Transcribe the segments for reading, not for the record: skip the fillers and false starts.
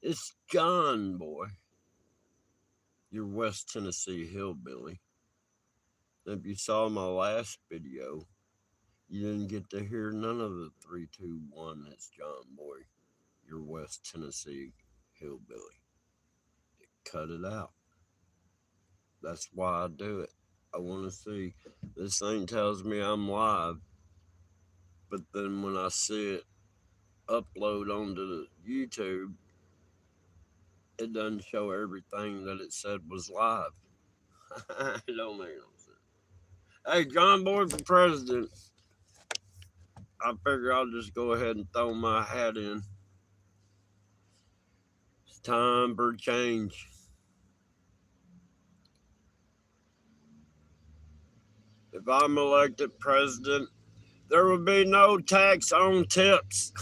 It's John Boy, your West Tennessee hillbilly. If you saw my last video, you didn't get to hear none of the 3, 2, 1. It's John Boy, your West Tennessee hillbilly. Cut it out. That's why I do it. I want to see. This thing tells me I'm live, but then when I see it upload onto the YouTube, it doesn't show everything that it said was live. It don't make no sense. Hey, John Boy for president. I figure I'll just go ahead and throw my hat in. It's time for change. If I'm elected president, there will be no tax on tips.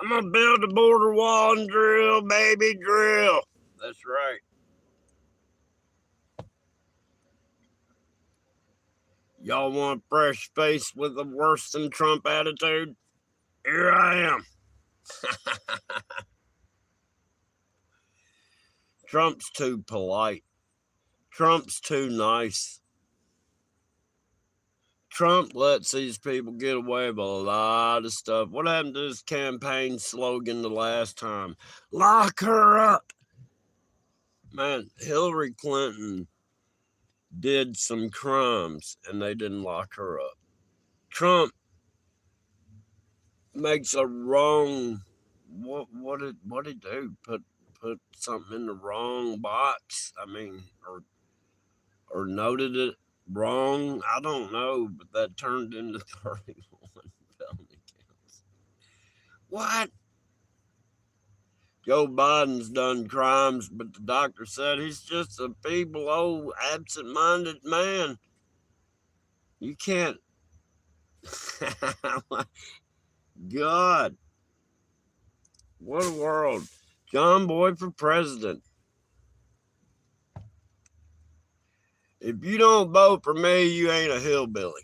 I'm gonna build a border wall and drill, baby, drill. That's right. Y'all want a fresh face with a worse than Trump attitude? Here I am. Trump's too polite. Trump's too nice. Trump lets these people get away with a lot of stuff. What happened to his campaign slogan the last time? Lock her up. Man, Hillary Clinton did some crimes and they didn't lock her up. Trump makes a wrong what did he do? Put something in the wrong box. I mean, or noted it wrong. I don't know, but that turned into 31 felony counts. What? Joe Biden's done crimes, but the doctor said he's just a feeble, old, absent minded man. You can't. God, what a world. John Boy for president. If you don't vote for me, you ain't a hillbilly.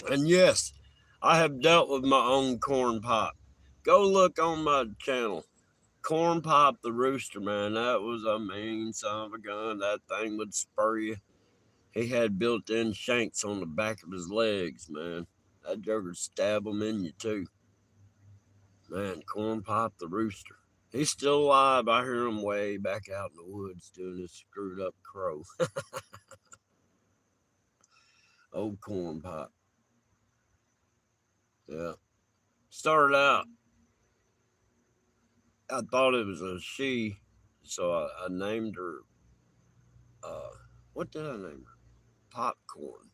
And yes, I have dealt with my own corn pop. Go look on my channel. Corn Pop the Rooster, man. That was a mean son of a gun. That thing would spur you. He had built in shanks on the back of his legs, man. That joker stab him in you, too. Man, Corn Pop the Rooster. He's still alive. I hear him way back out in the woods doing his screwed up crow. Old Corn Pop. Yeah. Started out, I thought it was a she, so I named her, uh, what did I name her? Popcorn.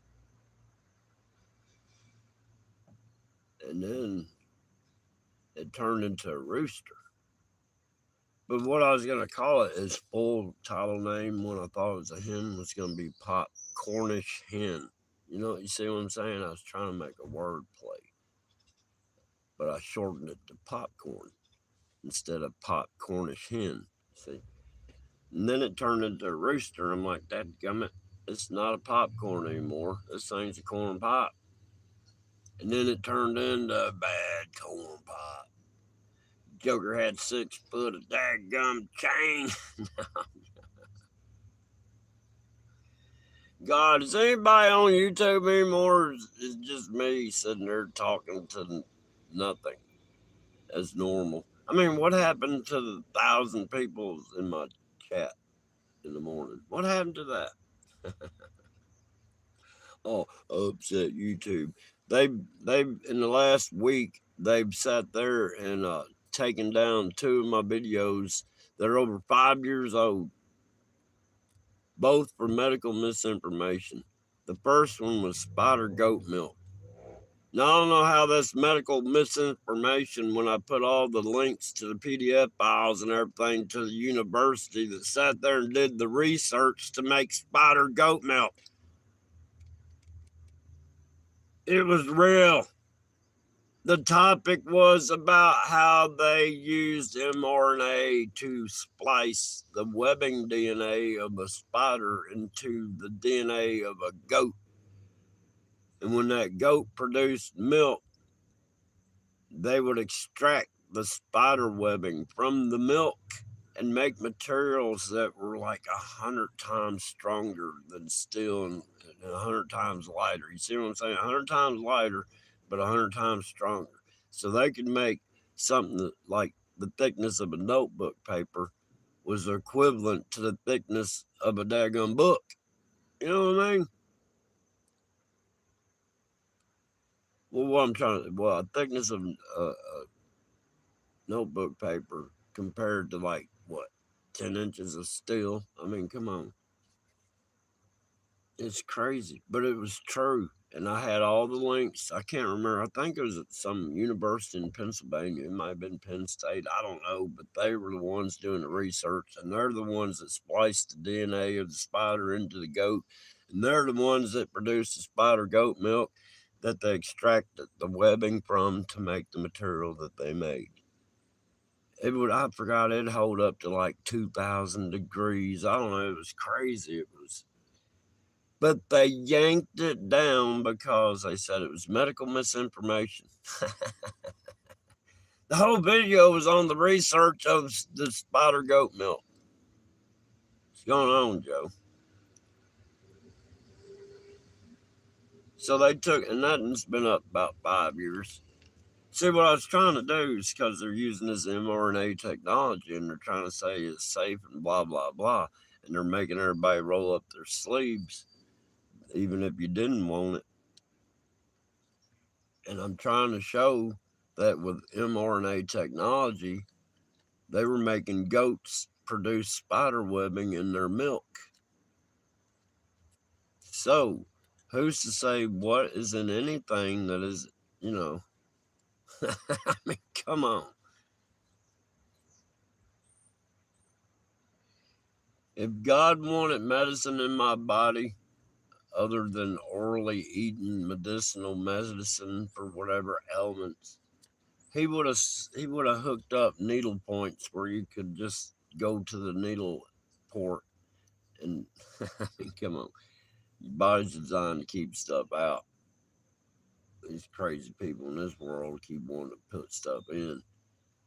And then it turned into a rooster. But what I was going to call it, his full title name when I thought it was a hen, was going to be Pop Cornish Hen. You see what I'm saying? I was trying to make a word play, but I shortened it to popcorn instead of Pop Cornish Hen. See? And then it turned into a rooster. I'm like, dadgummit, it's not a popcorn anymore. This thing's a corn pop. And then it turned into a bad corn pop. Joker had 6 foot of dadgum chain. God, is anybody on YouTube anymore? It's just me sitting there talking to nothing as normal. I mean, what happened to the 1,000 people in my chat in the morning? What happened to that? Oh, upset YouTube. They in the last week they've sat there and taken down 2 of my videos that are over 5 years old, both for medical misinformation. The first one was spider goat milk. Now, I don't know how that's medical misinformation when I put all the links to the PDF files and everything to the university that sat there and did the research to make spider goat milk. It was real. The topic was about how they used mRNA to splice the webbing DNA of a spider into the DNA of a goat And when that goat produced milk, they would extract the spider webbing from the milk and make materials that were like 100 times stronger than steel and 100 times lighter. You see what I'm saying? 100 times lighter, but 100 times stronger. So they could make something that, like the thickness of a notebook paper was equivalent to the thickness of a daggone book. You know what I mean? Well, what I'm trying to, well, a thickness of notebook paper compared to like what, 10 inches of steel. I mean, come on. It's crazy, but it was true. And I had all the links. I can't remember. I think it was at some university in Pennsylvania. It might have been Penn State. I don't know. But they were the ones doing the research. And they're the ones that spliced the DNA of the spider into the goat. And they're the ones that produced the spider goat milk that they extracted the webbing from to make the material that they made. It would, I forgot, it'd hold up to like 2,000 degrees. I don't know. It was crazy. It was. But they yanked it down because they said it was medical misinformation. The whole video was on the research of the spider goat milk. What's going on, Joe? So they took, and that's been up about 5 years. See, what I was trying to do is because they're using this mRNA technology and they're trying to say it's safe and blah, blah, blah. And they're making everybody roll up their sleeves, even if you didn't want it. And I'm trying to show that with mRNA technology, they were making goats produce spider webbing in their milk. So, who's to say what is in anything that is, I mean, come on. If God wanted medicine in my body, other than orally eating medicinal medicine for whatever ailments, he would have hooked up needle points where you could just go to the needle port and I mean, come on. Your body's designed to keep stuff out. These crazy people in this world keep wanting to put stuff in.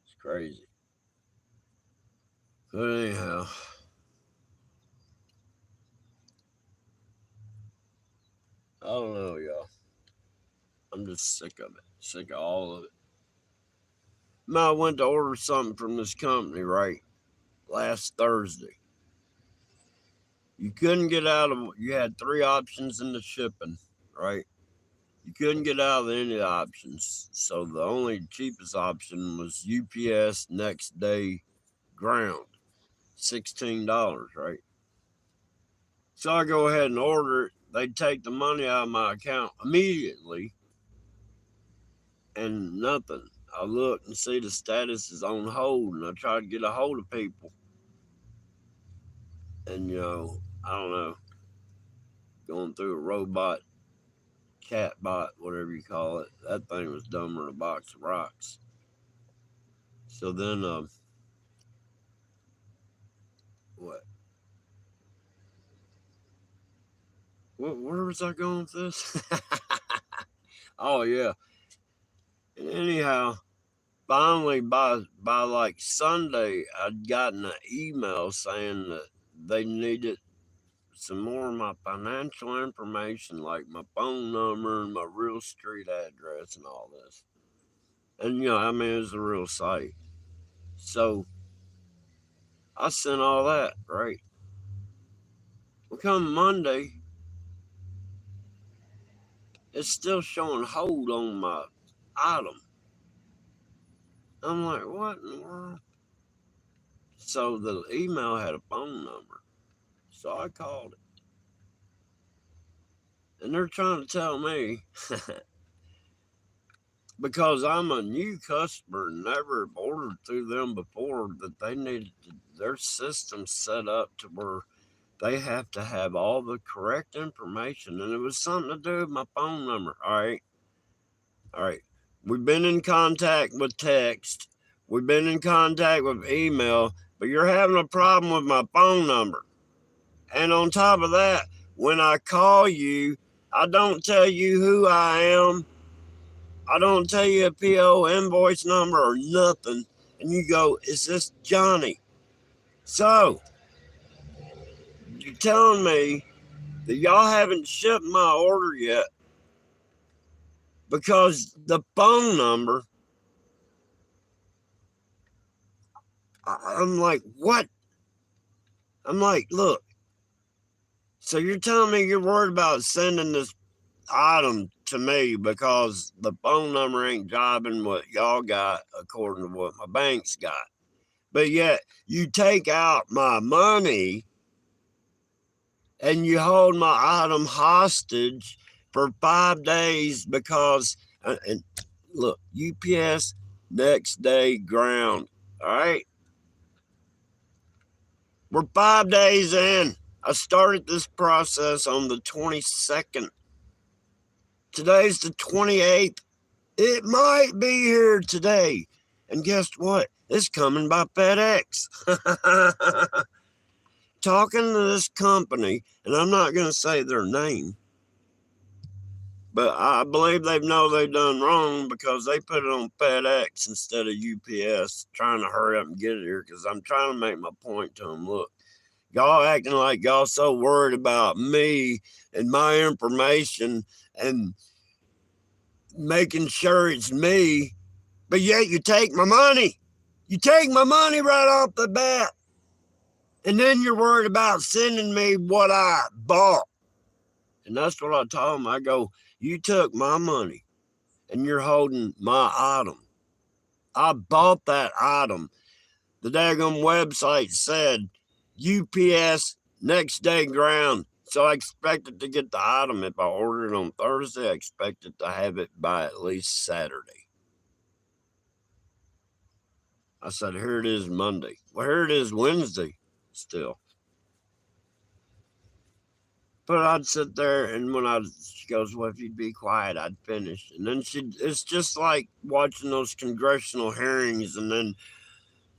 It's crazy. But anyhow, I don't know, y'all. I'm just sick of it. Sick of all of it. I went to order something from this company, right? Last Thursday. You couldn't get out of, you had 3 options in the shipping, right? You couldn't get out of any of the options. So the only cheapest option was UPS next day ground, $16, right? So I go ahead and order it. They take the money out of my account immediately and nothing. I look and see the status is on hold and I try to get a hold of people. And, I don't know, going through a robot, cat bot, whatever you call it. That thing was dumber than a box of rocks. So then, what? Where was I going with this? Oh, yeah. And anyhow, finally by like Sunday, I'd gotten an email saying that they needed some more of my financial information, like my phone number and my real street address and all this. And I mean, it was a real site. So I sent all that, right? Well, come Monday, it's still showing hold on my item. I'm like, what in the world? So the email had a phone number. So I called it. And they're trying to tell me, because I'm a new customer and never ordered through them before, that they needed their system set up to where they have to have all the correct information. And it was something to do with my phone number. All right. We've been in contact with text. We've been in contact with email, but you're having a problem with my phone number. And on top of that, when I call you, I don't tell you who I am. I don't tell you a PO invoice number or nothing. And you go, is this Johnny? So, you're telling me that y'all haven't shipped my order yet because the phone number, I'm like, what? I'm like, look, so you're telling me you're worried about sending this item to me because the phone number ain't jiving what y'all got according to what my bank's got. But yet you take out my money and you hold my item hostage for 5 days because, and look, UPS next day ground. All right. We're 5 days in. I started this process on the 22nd. Today's the 28th. It might be here today. And guess what? It's coming by FedEx. Talking to this company, and I'm not going to say their name, but I believe they know they done wrong because they put it on FedEx instead of UPS, trying to hurry up and get it here because I'm trying to make my point to them. Look, y'all acting like y'all so worried about me and my information and making sure it's me, but yet you take my money. You take my money right off the bat. And then you're worried about sending me what I bought. And that's what I told them. I go, you took my money and you're holding my item. I bought that item. The daggum website said UPS next day ground. So I expected to get the item. If I ordered it on Thursday, I expected to have it by at least Saturday. I said, here it is Monday. Well, here it is Wednesday still. But I'd sit there, and she goes, well, if you'd be quiet, I'd finish. And then it's just like watching those congressional hearings, and then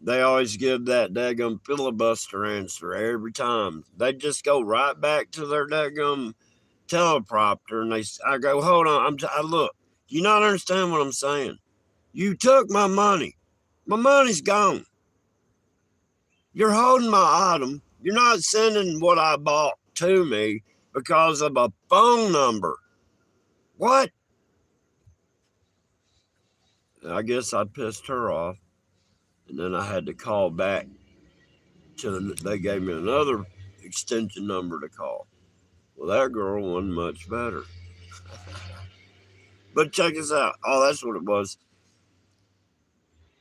they always give that daggum filibuster answer every time. They just go right back to their daggum teleprompter, and I go, hold on, I look, do you not understand what I'm saying? You took my money. My money's gone. You're holding my item. You're not sending what I bought to me because of a phone number. What? I guess I pissed her off. And then I had to call back they gave me another extension number to call. Well, that girl wasn't much better. But check this out. Oh, that's what it was.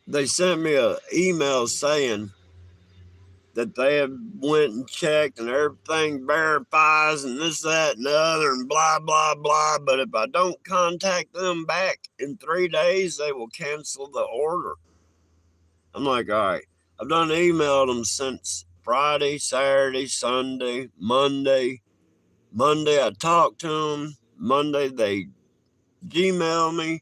They sent me an email saying that they have went and checked and everything verifies and this, that, and the other and blah, blah, blah. But if I don't contact them back in 3 days, they will cancel the order. I'm like, all right. I've done emailed them since Friday, Saturday, Sunday, Monday. Monday, I talked to them. Monday, they Gmail me.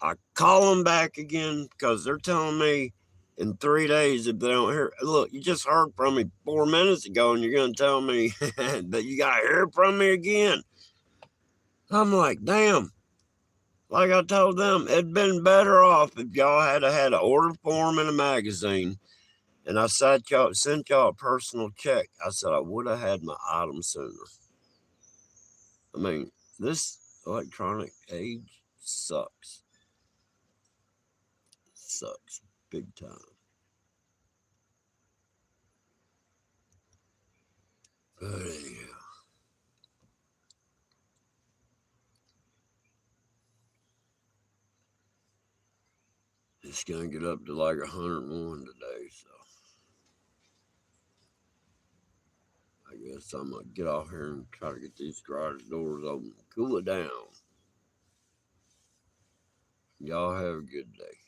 I call them back again because they're telling me in 3 days if they don't hear. Look, you just heard from me 4 minutes ago, and you're going to tell me that you got to hear from me again. I'm like, damn. Like I told them, it'd been better off if y'all had an order form in a magazine, and I sent y'all a personal check. I said I would have had my item sooner. I mean, this electronic age sucks. Sucks big time. But anyhow, it's gonna get up to like 101 today, so I guess I'm gonna get off here and try to get these garage doors open, cool it down. Y'all have a good day.